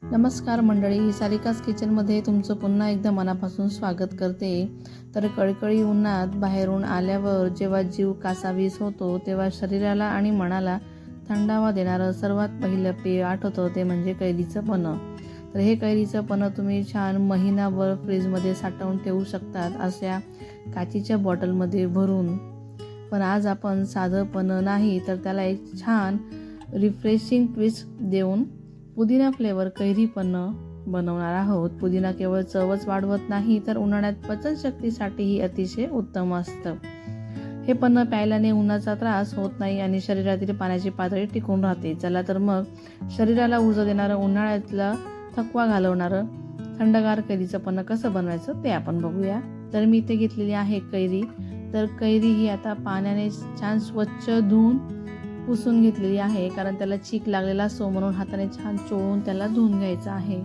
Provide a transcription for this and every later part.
नमस्कार मंडळी, सारिकास किचनमध्ये तुमचं पुन्हा एकदा मनापासून स्वागत करते. तर कळकळी उन्हात बाहेरून आल्यावर जेव्हा जीव कासावीस होतो तेव्हा शरीराला आणि मनाला थंडावा देणारं सर्वात पहिलं पेय आठवतं ते म्हणजे कैरीचं पन्हं. तर हे कैरीचं पन्हं तुम्ही छान महिनाभर फ्रीजमध्ये साठवून ठेवू शकतात अशा काचीच्या बॉटलमध्ये भरून. पण आज आपण साधं पन्हं नाही तर त्याला एक छान रिफ्रेशिंग ट्विस्ट देऊन पुदिना फ्लेवर कैरी पन्हं बनवणार आहोत. पुदिना केवळ चवच वाढवत नाही तर उन्हाळ्यात पचनशक्तीसाठीही अतिशय उत्तम असतं. हे पन्हं प्यायल्याने उन्हाचा त्रास होत नाही आणि शरीरातील पाण्याची पातळी टिकून राहते. चला तर मग शरीराला ऊर्जा देणारं, उन्हाळ्यातला थकवा घालवणारं थंडगार कैरीचं पन्हं कसं बनवायचं ते आपण बघूया. तर मी इथे घेतलेली आहे कैरी. तर कैरी ही आता पाण्याने छान स्वच्छ धुवून पुसून घेतलेली आहे, कारण त्याला चीक लागलेला असतो म्हणून हाताने छान चोळून त्याला धुवून घ्यायचं आहे.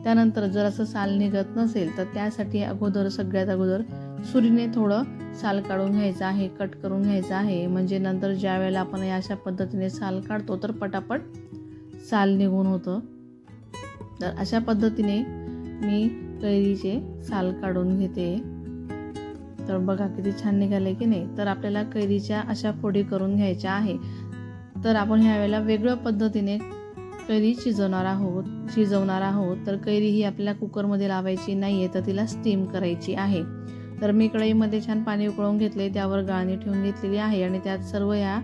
त्यानंतर जर असं साल निघत नसेल तर त्यासाठी सगळ्यात अगोदर सुरीने थोडं साल काढून घ्यायचं आहे, कट करून घ्यायचं आहे. म्हणजे नंतर ज्या वेळेला आपण अशा पद्धतीने साल काढतो तर पटापट साल निघून होतं. तर अशा पद्धतीने मी कैरीचे साल काढून घेते. तर बघा किती छान निघाले की नाही. तर आपल्याला कैरीच्या अशा फोडी करून घ्यायच्या आहे. तर आपण ह्या वेळेला वेगळ्या पद्धतीने कैरी शिजवणार आहोत. तर कैरी ही आपल्याला कुकरमध्ये लावायची नाही आहे, तर तिला स्टीम करायची आहे. तर मी कढईमध्ये छान पाणी उकळून घेतले, त्यावर गाळणी ठेवून घेतलेली आहे आणि त्यात सर्व या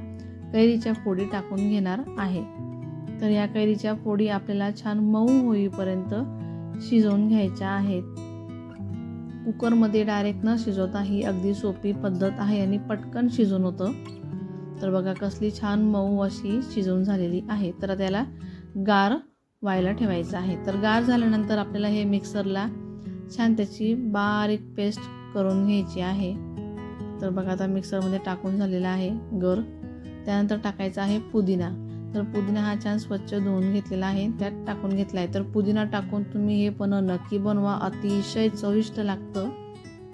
कैरीच्या फोडी टाकून घेणार आहे. तर या कैरीच्या फोडी आपल्याला छान मऊ होईपर्यंत शिजवून घ्यायच्या आहेत. कुकरमध्ये डायरेक्ट न शिजवता ही अगदी सोपी पद्धत आहे आणि पटकन शिजून होतं. तर बघा कसली छान मऊ अशी शिजवून झालेली आहे. तर त्याला गार व्हायला ठेवायचं आहे. तर गार झाल्यानंतर आपल्याला हे मिक्सरला छान त्याची बारीक पेस्ट करून घ्यायची आहे. तर बघा आता मिक्सरमध्ये टाकून झालेला आहे गर. त्यानंतर टाकायचा आहे पुदिना. तर पुदिना हा छान स्वच्छ धुवून घेतलेला आहे, त्यात टाकून घेतला आहे. तर पुदिना टाकून तुम्ही हे पन्हं नक्की बनवा, अतिशय चविष्ट लागतं.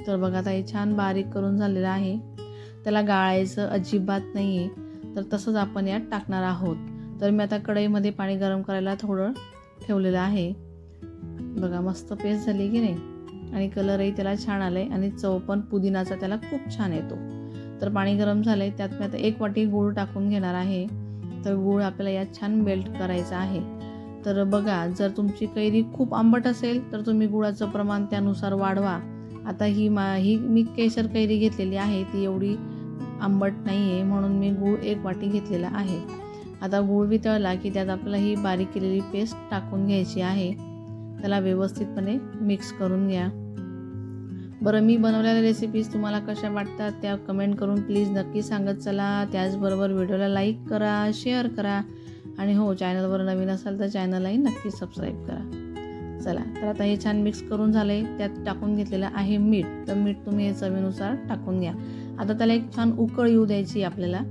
तर बघा आता हे छान बारीक करून झालेलं आहे. त्याला गाळायचं अजिबात नाही आहे. तर तसंच आपण यात टाकणार आहोत. तर मी आता कढईमध्ये पाणी गरम करायला थोडं ठेवलेलं आहे. बघा मस्त पेस्ट झाली की नाही आणि कलरही त्याला छान आला आहे आणि चव पण पुदिनाचा त्याला खूप छान येतो. तर पाणी गरम झालं आहे, त्यात मी आता 1 वाटी गूळ टाकून घेणार आहे. तर गूळ आपल्याला यात छान मेल्ट करायचा आहे. तर बघा जर तुमची कैरी खूप आंबट असेल तर तुम्ही गुळाचं प्रमाण त्यानुसार वाढवा. आता ही मी केशर कैरी घेतलेली आहे, ती एवढी आंबट नाही आहे म्हणून मी गूळ 1 वाटी घेतलेला आहे. आता गूळ वितळला की त्यात आपल्याला ही बारीक केलेली पेस्ट टाकून घ्यायची आहे. त्याला व्यवस्थितपणे मिक्स करून घ्या. बरं, मी बनवलेल्या रेसिपीज तुम्हाला कशा वाटतात त्या कमेंट करून प्लीज नक्की सांगत चला. त्याचबरोबर व्हिडिओला लाईक करा, शेअर करा आणि हो, चॅनलवर नवीन असाल तर चॅनललाही नक्की सबस्क्राईब करा. चला तर आता हे छान मिक्स करून झालं आहे. त्यात टाकून घेतलेलं आहे मीठ. तर मीठ तुम्ही हे चवीनुसार टाकून घ्या. आता त्याला एक छान उकळ येऊ द्यायची आपल्याला.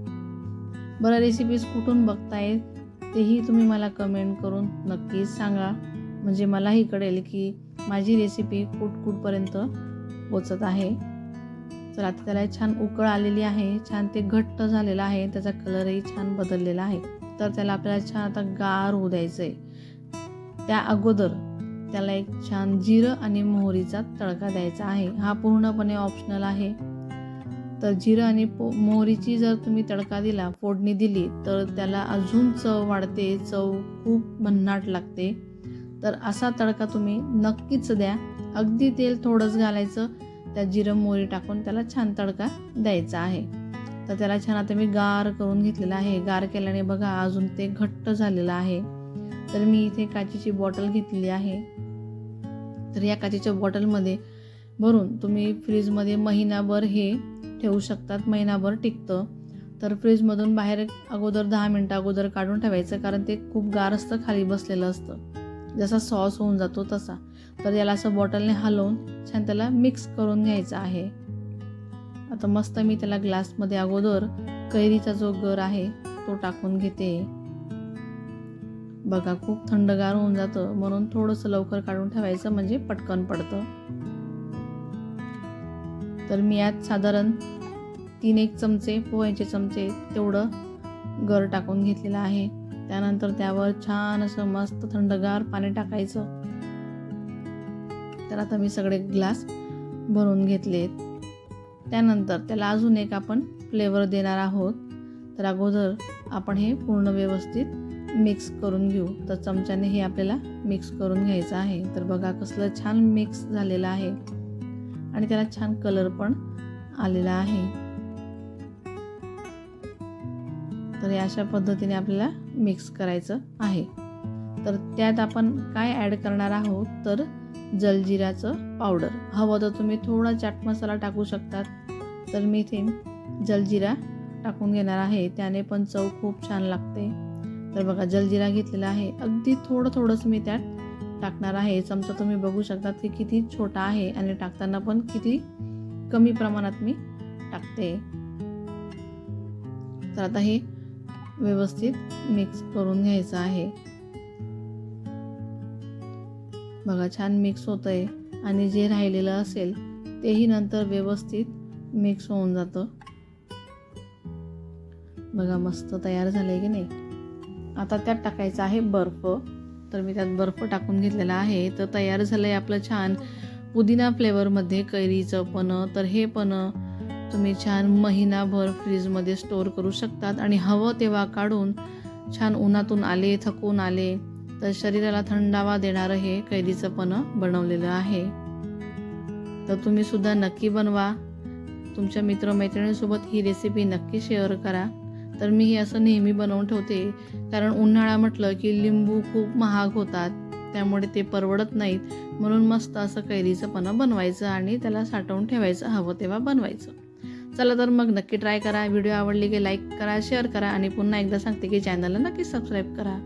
बरं, रेसिपीज कुठून बघताय तेही तुम्ही मला कमेंट करून नक्कीच सांगा, म्हणजे मलाही कळेल की माझी रेसिपी कुठपर्यंत पोचत आहे. तर आता त्याला छान उकळ आलेली आहे, छान ते घट्ट झालेलं आहे, त्याचा कलरही छान बदललेला आहे. तर त्याला आपल्याला छान आता गार होऊ द्यायचं आहे. त्या अगोदर त्याला एक छान जिरं आणि मोहरीचा तडका द्यायचा आहे. हा पूर्णपणे ऑप्शनल आहे. तर जिरं आणि मोहरीची जर तुम्ही तडका दिला, फोडणी दिली तर त्याला अजून चव वाढते, चव खूप भन्नाट लागते. तर असा तडका तुम्ही नक्कीच द्या. अगदी तेल थोडंच घालायचं, त्यात जिरं मोहरी टाकून त्याला छान तडका द्यायचा आहे. तर त्याला छान आता मी गार करून घेतलेला आहे. गार केल्याने बघा अजून ते घट्ट झालेलं आहे. तर मी इथे काचेची बॉटल घेतलेली आहे. तर या काचेच्या बॉटलमध्ये भरून तुम्ही फ्रीजमध्ये महिनाभर हे ठेवू शकतात, महिनाभर टिकतं. तर फ्रीजमधून बाहेर अगोदर 10 मिनटं अगोदर काढून ठेवायचं, कारण ते खूप गार असतं, खाली बसलेलं असतं, जसा सॉस होऊन जातो तसा. तर याला असं बॉटलने हलवून छान त्याला मिक्स करून घ्यायचं आहे. आता मस्त मी त्याला ग्लासमध्ये अगोदर कैरीचा जो गर आहे तो टाकून घेते. बघा खूप थंडगार होऊन जातं म्हणून थोडंसं लवकर काढून ठेवायचं, म्हणजे पटकन पडतं. तर मी यात साधारण 3-1 चमचे पोह्याचे चमचे तेवढं गर टाकून घेतलेलं आहे. त्यानंतर त्यावर छान असं मस्त थंडगार पाणी टाकायचं. तर आता मी सगळे ग्लास भरून घेतलेत. त्यानंतर त्याला अजून एक आपण फ्लेवर देणार आहोत. तर अगोदर आपण हे पूर्ण व्यवस्थित मिक्स करून घेऊ. तर चमच्याने हे आपल्याला मिक्स करून घ्यायचं आहे. तर बघा कसलं छान मिक्स झालेलं आहे आणि त्याला छान कलर पण आलेला आहे. तर या अशा पद्धतीने आपल्याला मिक्स करायचं आहे. तर त्यात आपण काय ॲड करणार आहोत तर जलजिराचं पावडर. हवं तर तुम्ही थोडा चाट मसाला टाकू शकतात. तर मी इथे जलजिरा टाकून घेणार आहे, त्याने पण चव खूप छान लागते. तर बघा जलजिरा घेतलेला आहे, अगदी थोडंच मी त्यात टाकणार आहे. चमचा तुम्ही बघू शकतात की किती छोटा आहे आणि टाकताना पण किती कमी प्रमाणात मी टाकते. तर आता हे व्यवस्थित मिक्स करून घ्यायचं आहे. बघा छान मिक्स होतंय आणि जे राहिलेलं असेल तेही नंतर व्यवस्थित मिक्स होऊन जातं. बघा मस्त तयार झालंय की नाही. आता त्यात टाकायचं आहे बर्फ. तर मी त्यात बर्फ टाकून घेतलेला आहे. तर तयार झालंय आपलं छान पुदिना फ्लेवरमध्ये कैरीचं पन्ह. तर हे पन्ह तुम्ही छान महिनाभर फ्रीजमध्ये स्टोअर करू शकतात आणि हवं तेव्हा काढून छान उन्हातून आले, थकून आले तर शरीराला थंडावा देणारं हे कैरीचं पन्ह बनवलेलं आहे. तर तुम्ही सुद्धा नक्की बनवा. तुमच्या मित्रमैत्रिणींसोबत ही रेसिपी नक्की शेअर करा. तर मी हे असं नेहमी बनवून ठेवते, कारण उन्हाळा म्हटलं की लिंबू खूप महाग होतात, त्यामुळे ते परवडत नाहीत. म्हणून मस्त असं कैरीचं पन्ह बनवायचं आणि त्याला साठवून ठेवायचं, हवं तेव्हा बनवायचं. चला तर मग नक्की ट्राय करा. व्हिडिओ आवडली की लाईक करा, शेअर करा आणि पुन्हा एकदा सांगते की चॅनलला नक्की सबस्क्राईब करा.